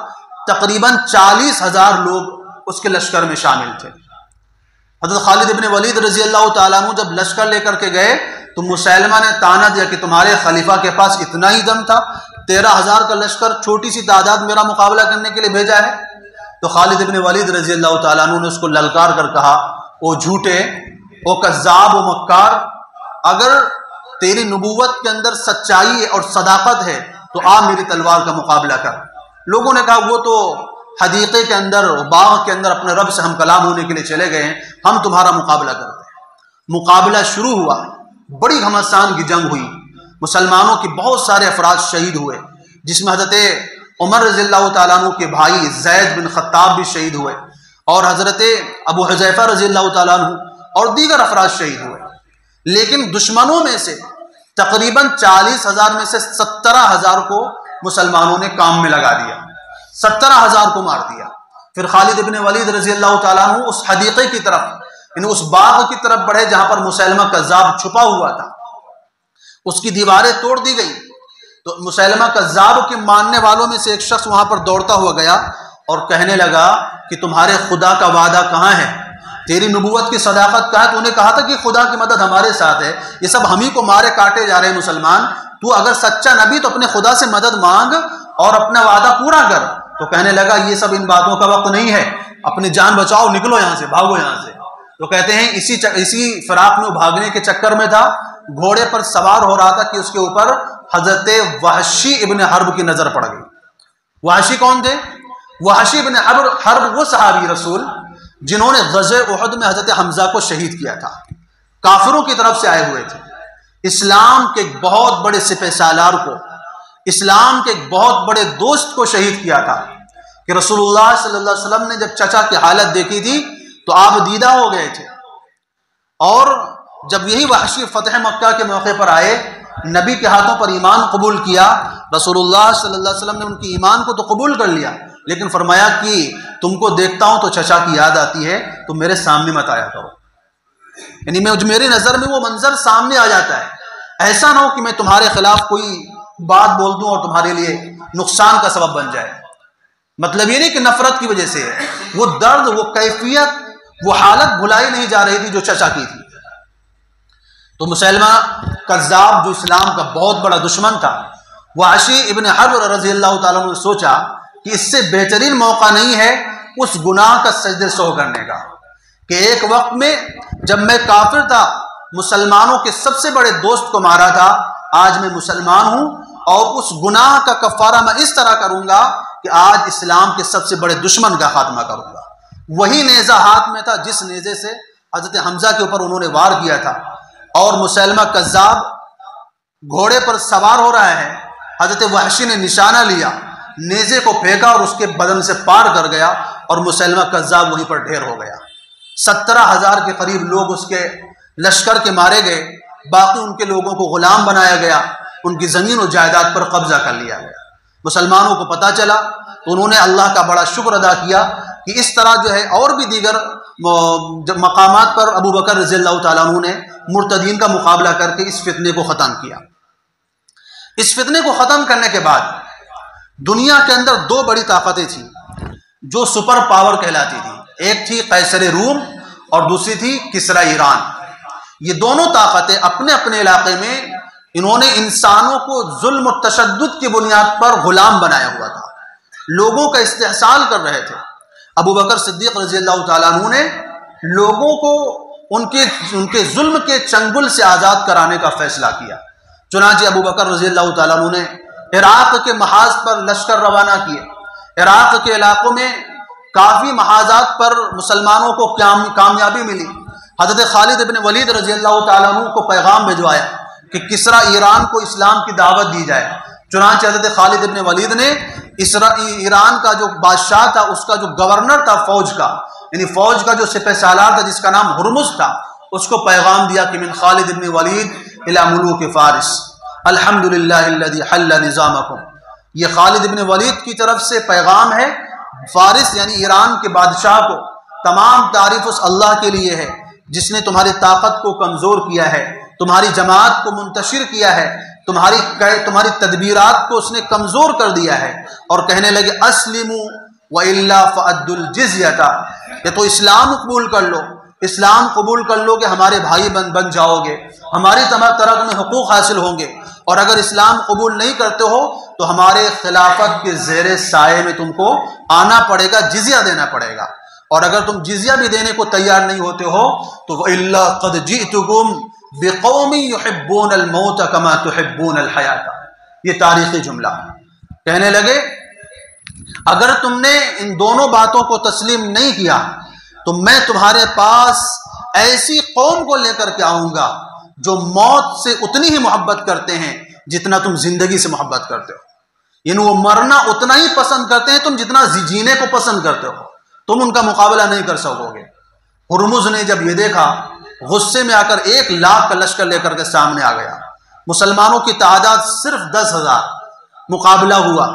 تقریباً 40,000 لوگ اس کے لشکر میں شامل تھے۔ حضرت خالد ابن ولید رضی اللہ تعالیٰ عنہ جب لشکر لے کر کے گئے تو مسیلمہ نے طعنہ دیا کہ تمہارے خلیفہ کے پاس اتنا ہی دم تھا، 13,000 کا لشکر چھوٹی سی تعداد میرا مقابلہ کرنے کے لیے بھیجا ہے؟ تو خالد ابن ولید رضی اللہ تعالیٰ عنہ نے اس کو للکار کر کہا، او جھوٹے، او کذاب، او مکار، اگر تیری نبوت کے اندر سچائی اور صداقت ہے تو آ میری تلوار کا مقابلہ کر۔ لوگوں نے کہا وہ تو حدیقے کے اندر، باغ کے اندر اپنے رب سے ہم کلام ہونے کے لیے چلے گئے ہیں، ہم تمہارا مقابلہ کرتے ہیں۔ مقابلہ شروع ہوا، بڑی گھمسان کی جنگ ہوئی، مسلمانوں کے بہت سارے افراد شہید ہوئے، جس میں حضرت عمر رضی اللہ تعالیٰ عنہ کے بھائی زید بن خطاب بھی شہید ہوئے، اور حضرت ابو حذیفہ رضی اللہ تعالیٰ عنہ اور دیگر افراد شہید ہوئے۔ لیکن دشمنوں میں سے تقریباً 40,000 میں سے 17,000 کو مسلمانوں نے کام میں لگا دیا، 17,000 کو مار دیا۔ پھر خالد ابن ولید رضی اللہ تعالیٰ عنہ اس حدیقے کی طرف، یعنی اس باغ کی طرف بڑھے جہاں پر مسیلمہ کذاب چھپا ہوا تھا، اس کی دیواریں توڑ دی گئی۔ تو مسیلمہ کذاب کے ماننے والوں میں سے ایک شخص وہاں پر دوڑتا ہوا گیا اور کہنے لگا کہ تمہارے خدا کا وعدہ کہاں ہے، تیری نبوت کی صداقت کہاں ہے؟ تو انہیں کہا تھا کہ خدا کی مدد ہمارے ساتھ ہے، یہ سب ہم ہی کو مارے کاٹے جا رہے ہیں مسلمان، تو اگر سچا نبی تو اپنے خدا سے مدد مانگ اور اپنا وعدہ پورا کر۔ تو کہنے لگا یہ سب ان باتوں کا وقت نہیں ہے، اپنی جان بچاؤ، نکلو یہاں سے، بھاگو یہاں سے۔ تو کہتے ہیں اسی فراق میں بھاگنے کے چکر میں تھا، گھوڑے پر سوار ہو رہا تھا کہ اس کے اوپر حضرت وحشی ابن حرب کی نظر پڑ گئی۔ وحشی کون تھے؟ وحشی ابن حرب وہ صحابی رسول جنہوں نے غزوہ احد میں حضرت حمزہ کو شہید کیا تھا، کافروں کی طرف سے آئے ہوئے تھے، اسلام کے ایک بہت بڑے سپہ سالار کو، اسلام کے ایک بہت بڑے دوست کو شہید کیا تھا کہ رسول اللہ صلی اللہ علیہ وسلم نے جب چچا کی حالت دیکھی تھی تو آپ دیدہ ہو گئے تھے، اور جب یہی وحشی فتح مکہ کے موقع پر آئے، نبی کے ہاتھوں پر ایمان قبول کیا، رسول اللہ صلی اللہ علیہ وسلم نے ان کی ایمان کو تو قبول کر لیا، لیکن فرمایا کہ تم کو دیکھتا ہوں تو چچا کی یاد آتی ہے، تو میرے سامنے مت آیا کرو، یعنی میری نظر میں وہ منظر سامنے آ جاتا ہے، ایسا نہ ہو کہ میں تمہارے خلاف کوئی بات بول دوں اور تمہارے لیے نقصان کا سبب بن جائے۔ مطلب یہ نہیں کہ نفرت کی وجہ سے ہے، وہ درد، وہ کیفیت، وہ حالت بھلائی نہیں جا رہی تھی جو چچا کی تھی۔ تو مسیلمہ کذاب جو اسلام کا بہت بڑا دشمن تھا، وحشی ابن حرب رضی اللہ تعالیٰ نے سوچا کہ اس سے بہترین موقع نہیں ہے اس گناہ کا سجدے سو کرنے کا کہ ایک وقت میں جب میں کافر تھا، مسلمانوں کے سب سے بڑے دوست کو مارا تھا، آج میں مسلمان ہوں اور اس گناہ کا کفارہ میں اس طرح کروں گا کہ آج اسلام کے سب سے بڑے دشمن کا خاتمہ کروں گا۔ وہی نیزہ ہاتھ میں تھا جس نیزے سے حضرت حمزہ کے اوپر انہوں نے وار کیا تھا، اور مسیلمہ کذاب گھوڑے پر سوار ہو رہا ہے، حضرت وحشی نے نشانہ لیا، نیزے کو پھینکا اور اس کے بدن سے پار کر گیا، اور مسیلمہ کذاب وہیں پر ڈھیر ہو گیا۔ 17,000 کے قریب لوگ اس کے لشکر کے مارے گئے، باقی ان کے لوگوں کو غلام بنایا گیا، ان کی زمین و جائیداد پر قبضہ کر لیا گیا۔ مسلمانوں کو پتہ چلا تو انہوں نے اللہ کا بڑا شکر ادا کیا کہ اس طرح جو ہے اور بھی دیگر مقامات پر ابو بکر رضی اللہ تعالیٰ عنہ نے مرتدین کا مقابلہ کر کے اس فتنے کو ختم کیا۔ اس فتنے کو ختم کرنے کے بعد دنیا کے اندر دو بڑی طاقتیں تھیں جو سپر پاور کہلاتی تھیں، ایک تھی قیصر روم اور دوسری تھی کسری ایران۔ یہ دونوں طاقتیں اپنے اپنے علاقے میں انہوں نے انسانوں کو ظلم و تشدد کی بنیاد پر غلام بنایا ہوا تھا، لوگوں کا استحصال کر رہے تھے۔ ابو بکر صدیق رضی اللہ تعالیٰ عنہ نے لوگوں کو ان کے ظلم کے چنگل سے آزاد کرانے کا فیصلہ کیا۔ چنانچہ ابو بکر رضی اللہ تعالیٰ عنہ نے عراق کے محاذ پر لشکر روانہ کیے۔ عراق کے علاقوں میں کافی محاذات پر مسلمانوں کو کامیابی ملی۔ حضرت خالد ابن ولید رضی اللہ تعالیٰ عنہ کو پیغام بھجوایا کہ کسری ایران کو اسلام کی دعوت دی جائے۔ چنانچہ حضرت خالد ابن ولید نے ایران کا جو بادشاہ تھا، اس کا جو گورنر تھا فوج کا، یعنی فوج کا جو سپہ سالار تھا جس کا نام ہرمز تھا، اس کو پیغام دیا کہ من خالد ابن ولید الی ملوک فارس الحمدللہ الذی حل نظامکم۔ یہ خالد ابن ولید کی طرف سے پیغام ہے فارس یعنی ایران کے بادشاہ کو، تمام تعریف اس اللہ کے لیے ہے جس نے تمہاری طاقت کو کمزور کیا ہے، تمہاری جماعت کو منتشر کیا ہے، تمہاری تدبیرات کو اس نے کمزور کر دیا ہے۔ اور کہنے لگے اسلموا والا فادوا الجزیۃ، کہ تو اسلام قبول کر لو، اسلام قبول کر لو کہ ہمارے بھائی بن جاؤ گے، ہماری طرح تمہیں حقوق حاصل ہوں گے، اور اگر اسلام قبول نہیں کرتے ہو تو ہمارے خلافت کے زیر سائے میں تم کو آنا پڑے گا، جزیہ دینا پڑے گا، اور اگر تم جزیہ بھی دینے کو تیار نہیں ہوتے ہو تو وَإِلَّا قَدْ جِئْتُكُمْ بِقَوْمٍ يُحِبُّونَ الْمَوْتَ كَمَا تُحِبُّونَ الْحَيَاةَ۔ یہ تاریخی جملہ کہنے لگے اگر تم نے ان دونوں باتوں کو تسلیم نہیں کیا تو میں تمہارے پاس ایسی قوم کو لے کر کے آؤں گا جو موت سے اتنی ہی محبت کرتے ہیں جتنا تم زندگی سے محبت کرتے ہو، یعنی وہ مرنا اتنا ہی پسند کرتے ہیں تم جتنا جینے کو پسند کرتے ہو، تم ان کا مقابلہ نہیں کر سکو گے۔ ہرمز نے جب یہ دیکھا غصے میں آ کر 1,00,000 کا لشکر لے کر کے سامنے آ گیا۔ مسلمانوں کی تعداد صرف 10,000، مقابلہ ہوا،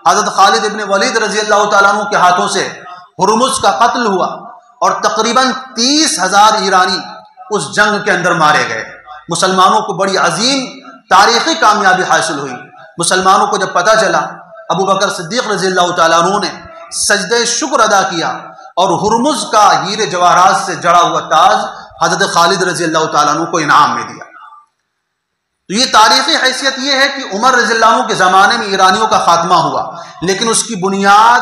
حضرت خالد ابن ولید رضی اللہ تعالیٰ عنہ کے ہاتھوں سے ہرمز کا قتل ہوا، اور تقریباً 30,000 ایرانی اس جنگ کے اندر مارے گئے۔ مسلمانوں کو بڑی عظیم تاریخی کامیابی حاصل ہوئی۔ مسلمانوں کو جب پتہ چلا، ابو بکر صدیق رضی اللہ تعالیٰ عنہ نے سجدہ شکر ادا کیا اور ہرمز کا ہیرے جواہرات سے جڑا ہوا تاج حضرت خالد رضی اللہ تعالیٰ عنہ کو انعام میں دیا۔ تو یہ تاریخی حیثیت یہ ہے کہ عمر رضی اللہ عنہ کے زمانے میں ایرانیوں کا خاتمہ ہوا، لیکن اس کی بنیاد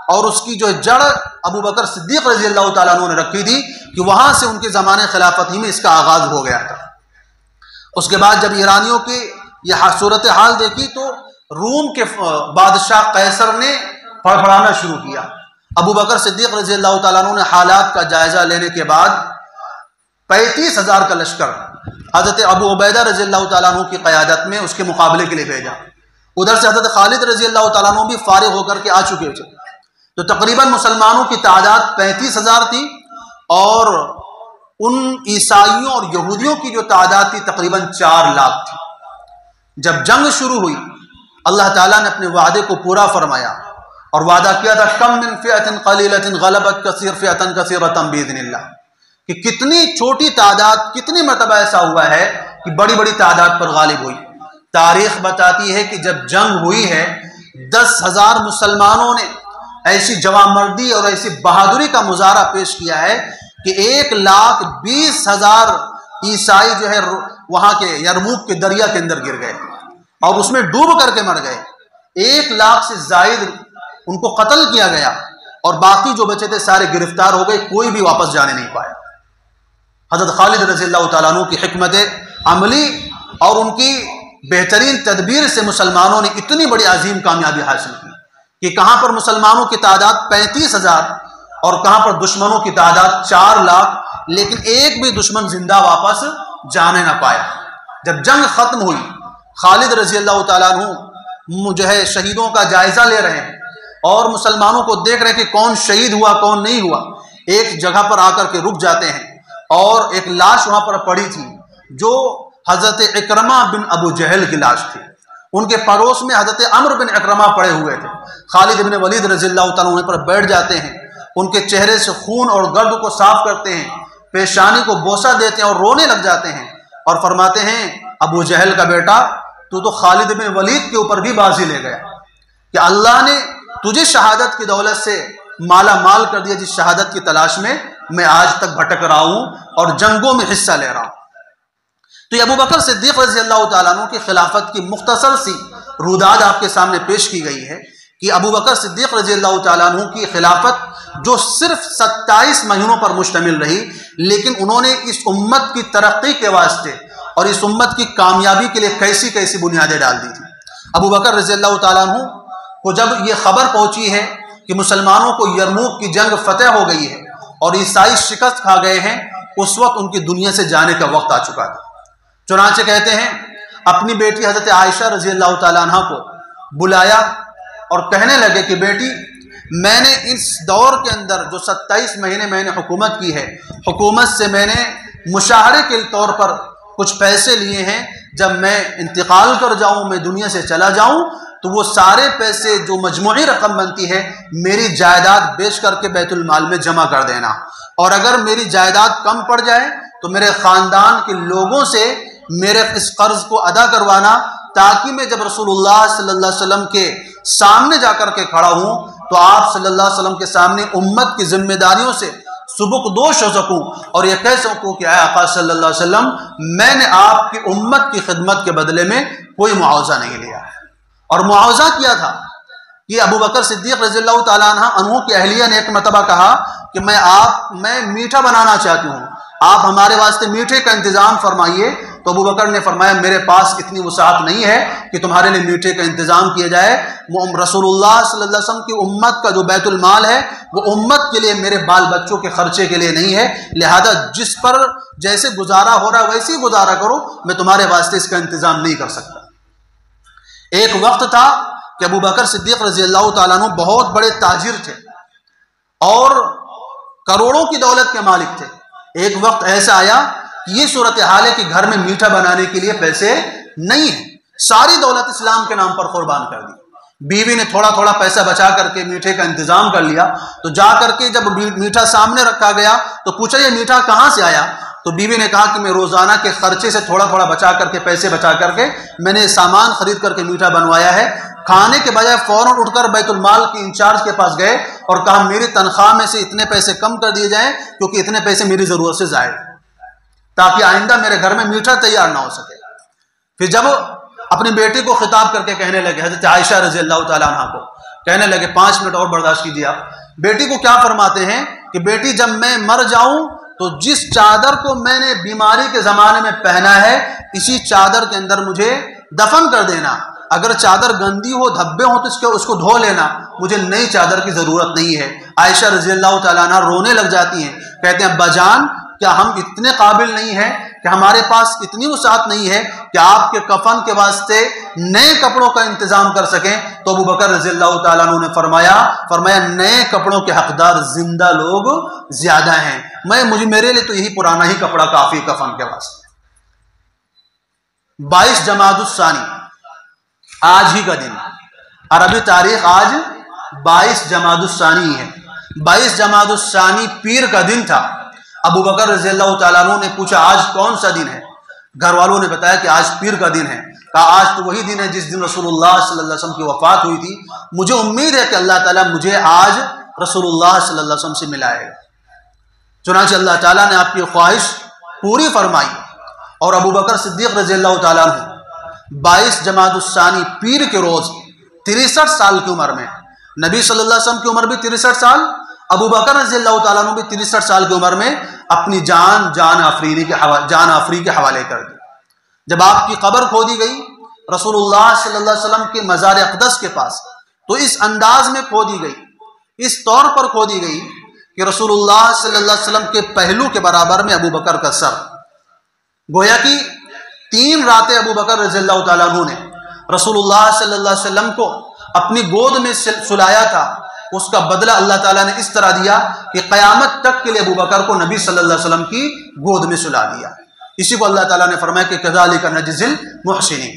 اور اس کی جو جڑ ابو بکر صدیق رضی اللہ تعالیٰ عنہ نے رکھی تھی کہ وہاں سے ان کے زمانے خلافت ہی میں اس کا آغاز ہو گیا تھا۔ اس کے بعد جب ایرانیوں کی یہ صورتحال دیکھی تو روم کے بادشاہ قیصر نے پھڑپڑانا شروع کیا۔ ابو بکر صدیق رضی اللہ تعالیٰ عنہ نے حالات کا جائزہ لینے کے بعد 35,000 کا لشکر حضرت ابو عبیدہ رضی اللہ تعالیٰ عنہ کی قیادت میں اس کے مقابلے کے لیے بھیجا۔ ادھر سے حضرت خالد رضی اللہ تعالیٰ عنہ بھی فارغ ہو کر کے آ چکے تھے، تو تقریباً مسلمانوں کی تعداد 35,000 تھی، اور ان عیسائیوں اور یہودیوں کی جو تعداد تھی تقریباً 4,00,000 تھی۔ جب جنگ شروع ہوئی اللہ تعالیٰ نے اپنے وعدے کو پورا فرمایا اور وعدہ کیا تھا کم من فئۃ قلیلۃ غلبت فئۃ کثیرۃ باذن اللہ، کہ کتنی چھوٹی تعداد کتنی مرتبہ ایسا ہوا ہے کہ بڑی بڑی تعداد پر غالب ہوئی۔ تاریخ بتاتی ہے کہ جب جنگ ہوئی ہے 10,000 مسلمانوں نے ایسی جوانمردی اور ایسی بہادری کا مظاہرہ پیش کیا ہے کہ 1,20,000 عیسائی جو ہے وہاں کے یرموک کے دریا کے اندر گر گئے اور اس میں ڈوب کر کے مر گئے۔ 1,00,000 سے زائد ان کو قتل کیا گیا، اور باقی جو بچے تھے سارے گرفتار ہو گئے، کوئی بھی واپس جانے نہیں پایا۔ حضرت خالد رضی اللہ تعالیٰ عنہ کی حکمت عملی اور ان کی بہترین تدبیر سے مسلمانوں نے اتنی بڑی عظیم کامیابی حاصل کی کہ کہاں پر مسلمانوں کی تعداد 35,000 اور کہاں پر دشمنوں کی تعداد 4 لاکھ، لیکن ایک بھی دشمن زندہ واپس جانے نہ پایا۔ جب جنگ ختم ہوئی، خالد رضی اللہ تعالیٰ عنہ جو ہے شہیدوں کا جائزہ لے رہے ہیں اور مسلمانوں کو دیکھ رہے ہیں کہ کون شہید ہوا کون نہیں ہوا۔ ایک جگہ پر آ کر کے رک جاتے ہیں اور ایک لاش وہاں پر پڑی تھی جو حضرت اکرمہ بن ابو جہل کی لاش تھی۔ ان کے پڑوس میں حضرت عمرو بن اکرمہ پڑے ہوئے تھے۔ خالد بن ولید رضی اللہ تعالیٰ عنہ پر بیٹھ جاتے ہیں، ان کے چہرے سے خون اور گرد کو صاف کرتے ہیں، پیشانی کو بوسہ دیتے ہیں اور رونے لگ جاتے ہیں اور فرماتے ہیں ابو جہل کا بیٹا تو خالد بن ولید کے اوپر بھی بازی لے گیا کہ اللہ نے تجھے شہادت کی دولت سے مالا مال کر دیا، جس شہادت کی تلاش میں آج تک بھٹک رہا ہوں اور جنگوں میں حصہ لے رہا ہوں۔ تو یہ ابو بکر صدیق رضی اللہ تعالیٰ عنہ کی خلافت کی مختصر سی روداد آپ کے سامنے پیش کی گئی ہے کہ ابو بکر صدیق رضی اللہ تعالیٰ عنہ کی خلافت جو صرف 27 مہینوں پر مشتمل رہی، لیکن انہوں نے اس امت کی ترقی کے واسطے اور اس امت کی کامیابی کے لیے کیسی کیسی بنیادیں ڈال دی تھی۔ ابو بکر رضی اللہ تعالیٰ عنہ کو جب یہ خبر پہنچی ہے کہ مسلمانوں کو یرموک کی جنگ فتح ہو گئی ہے اور عیسائی شکست کھا گئے ہیں، اس وقت ان کی دنیا سے جانے کا وقت آ چکا تھا۔ چنانچہ کہتے ہیں اپنی بیٹی حضرت عائشہ رضی اللہ تعالیٰ عنہ کو بلایا اور کہنے لگے کہ بیٹی، میں نے اس دور کے اندر جو 27 مہینے میں نے حکومت کی ہے، حکومت سے میں نے مشاہرے کے طور پر کچھ پیسے لیے ہیں، جب میں انتقال کر جاؤں، میں دنیا سے چلا جاؤں تو وہ سارے پیسے جو مجموعی رقم بنتی ہے میری جائیداد بیچ کر کے بیت المال میں جمع کر دینا، اور اگر میری جائیداد کم پڑ جائے تو میرے خاندان کے لوگوں سے میرے اس قرض کو ادا کروانا، تاکہ میں جب رسول اللہ صلی اللہ علیہ وسلم کے سامنے جا کر کے کھڑا ہوں تو آپ صلی اللہ علیہ وسلم کے سامنے امت کی ذمہ داریوں سے سبکدوش ہو سکوں اور یہ کہہ سکوں کہ اے آقا صلی اللہ علیہ وسلم، میں نے آپ کی امت کی خدمت کے بدلے میں کوئی معاوضہ نہیں لیا ہے۔ اور معاوضہ کیا تھا کہ ابو بکر صدیق رضی اللہ تعالیٰ عنہ کی اہلیہ نے ایک مرتبہ کہا کہ میں میٹھا بنانا چاہتی ہوں، آپ ہمارے واسطے میٹھے کا انتظام فرمائیے۔ تو ابو بکر نے فرمایا میرے پاس اتنی وسعت نہیں ہے کہ تمہارے لیے میٹھے کا انتظام کیا جائے، رسول اللہ صلی اللہ علیہ وسلم کی امت کا جو بیت المال ہے وہ امت کے لیے، میرے بال بچوں کے خرچے کے لیے نہیں ہے، لہذا جس پر جیسے گزارا ہو رہا ہے ویسے ہی گزارا کرو، میں تمہارے واسطے اس کا انتظام نہیں کر سکتا۔ ایک وقت تھا کہ ابو بکر صدیق رضی اللہ تعالیٰ عنہ بہت بڑے تاجر تھے اور کروڑوں کی دولت کے مالک تھے۔ ایک وقت ایسا آیا کہ یہ صورتحال ہے کہ گھر میں میٹھا بنانے کے لیے پیسے نہیں ہیں، ساری دولت اسلام کے نام پر قربان کر دی۔ بیوی نے تھوڑا تھوڑا پیسہ بچا کر کے میٹھے کا انتظام کر لیا، تو جا کر کے جب میٹھا سامنے رکھا گیا تو پوچھا یہ میٹھا کہاں سے آیا؟ تو بیوی نے کہا کہ میں روزانہ کے خرچے سے تھوڑا تھوڑا بچا کر کے، پیسے بچا کر کے میں نے سامان خرید کر کے میٹھا بنوایا ہے۔ کھانے کے بجائے فوراً اٹھ کر بیت المال کے انچارج کے پاس گئے اور کہا میری تنخواہ میں سے اتنے پیسے کم کر دیے جائیں کیونکہ اتنے پیسے میری ضرورت سے زائد، تاکہ آئندہ میرے گھر میں میٹھا تیار نہ ہو سکے۔ پھر جب اپنی بیٹی کو خطاب کر کے کہنے لگے، حضرت عائشہ رضی اللہ تعالیٰ عنہ کو کہنے لگے 5 منٹ اور برداشت کیجیے آپ۔ بیٹی کو کیا فرماتے ہیں کہ بیٹی جب میں مر جاؤں تو جس چادر کو میں نے بیماری کے زمانے میں پہنا ہے اسی چادر کے اندر مجھے دفن کر دینا، اگر چادر گندی ہو دھبے ہو تو اس کو دھو لینا، مجھے نئی چادر کی ضرورت نہیں ہے۔ عائشہ رضی اللہ تعالیٰ عنہ رونے لگ جاتی ہیں، کہتے ہیں ابا جان کیا ہم اتنے قابل نہیں ہیں کہ ہمارے پاس اتنی وسعت نہیں ہے کہ آپ کے کفن کے واسطے نئے کپڑوں کا انتظام کر سکیں؟ تو ابو بکر رضی اللہ تعالیٰ عنہ نے فرمایا نئے کپڑوں کے حقدار زندہ لوگ زیادہ ہیں، میرے لیے تو یہی پرانا ہی کپڑا کافی کفن کے واسطے۔ 22 جمادی الثانی آج ہی کا دن، عربی تاریخ آج 22 جمادی الثانی ہے۔ 22 جمادی الثانی پیر کا دن تھا۔ ابو بکر رضی اللہ تعالیٰ عنہ نے پوچھا آج کون سا دن ہے؟ گھر والوں نے بتایا کہ آج پیر کا دن ہے۔ کہا آج تو وہی دن ہے جس دن رسول اللہ صلی اللہ علیہ وسلم کی وفات ہوئی تھی، مجھے امید ہے کہ اللہ تعالیٰ مجھے آج رسول اللہ صلی اللہ علیہ وسلم سے ملائے گا۔ چنانچہ اللہ تعالیٰ نے آپ کی خواہش پوری فرمائی اور ابو بکر صدیق رضی اللہ تعالیٰ عنہ 22 جمادی الثانی پیر کے روز 63 سال کی عمر میں، نبی صلی اللہ علیہ وسلم کی عمر بھی 63 سال، ابو بکر رضی اللہ تعالیٰ عنہ بھی 63 سال کی عمر میں اپنی جان آفری کے حوالے کر دی۔ جب آپ کی قبر کھودی گئی رسول اللہ صلی اللہ علیہ وسلم کے مزار اقدس کے پاس، تو اس انداز میں کھودی گئی، اس طور پر کھودی گئی کہ رسول اللہ صلی اللہ علیہ وسلم کے پہلو کے برابر میں ابو بکر کا سر. گویا کہ 3 راتیں ابو بکر رضی اللہ تعالیٰ عنہ نے رسول اللہ صلی اللہ علیہ وسلم کو اپنی گود میں سلایا تھا. اس کا بدلہ اللہ تعالیٰ نے اس طرح دیا کہ قیامت تک کے لیے ابو بکر کو نبی صلی اللہ علیہ وسلم کی گود میں سلا دیا. اسی کو اللہ تعالیٰ نے فرمایا کہ کذالک نجزی المحسنین.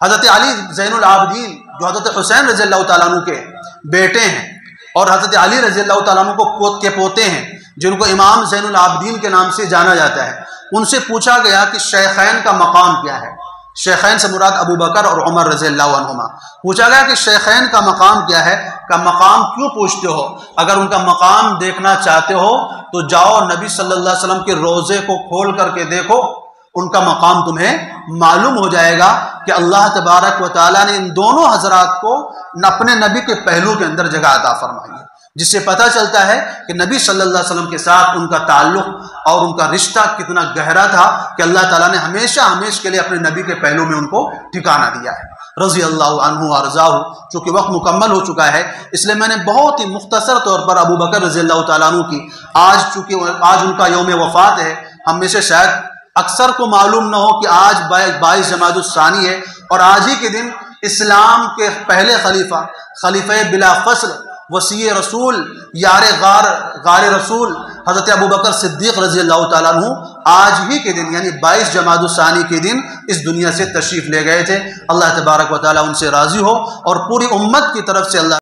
حضرت علی زین العابدین جو حضرت حسین رضی اللہ تعالیٰ عنہ کے بیٹے ہیں اور حضرت علی رضی اللہ تعالیٰ عنہ کے پوتے ہیں، جن کو امام زین العابدین کے نام سے جانا جاتا ہے، ان سے پوچھا گیا کہ شیخین کا مقام کیا ہے. شیخین سے مراد ابو بکر اور عمر رضی اللہ عنہما. پوچھا گیا کہ شیخین کا مقام کیا ہے؟ کا مقام کیوں پوچھتے ہو؟ اگر ان کا مقام دیکھنا چاہتے ہو تو جاؤ نبی صلی اللہ علیہ وسلم کے روزے کو کھول کر کے دیکھو، ان کا مقام تمہیں معلوم ہو جائے گا کہ اللہ تبارک و تعالیٰ نے ان دونوں حضرات کو اپنے نبی کے پہلو کے اندر جگہ عطا فرمائی ہے، جس سے پتہ چلتا ہے کہ نبی صلی اللہ علیہ وسلم کے ساتھ ان کا تعلق اور ان کا رشتہ کتنا گہرا تھا کہ اللہ تعالیٰ نے ہمیشہ کے لیے اپنے نبی کے پہلو میں ان کو ٹھکانہ دیا ہے. رضی اللہ عنہ وارضاہ. چونکہ وقت مکمل ہو چکا ہے اس لیے میں نے بہت ہی مختصر طور پر ابو بکر رضی اللہ تعالیٰ عنہ کی چونکہ آج ان کا یوم وفات ہے، ہم میں سے شاید اکثر کو معلوم نہ ہو کہ آج 22 جمادی الثانی ہے اور آج ہی کے دن اسلام کے پہلے خلیفہ بلا فصل وصی رسول یار غار رسول حضرت ابو بکر صدیق رضی اللہ تعالیٰ عنہ آج ہی کے دن یعنی 22 جمادی الثانی کے دن اس دنیا سے تشریف لے گئے تھے. اللہ تبارک و تعالیٰ ان سے راضی ہو اور پوری امت کی طرف سے اللہ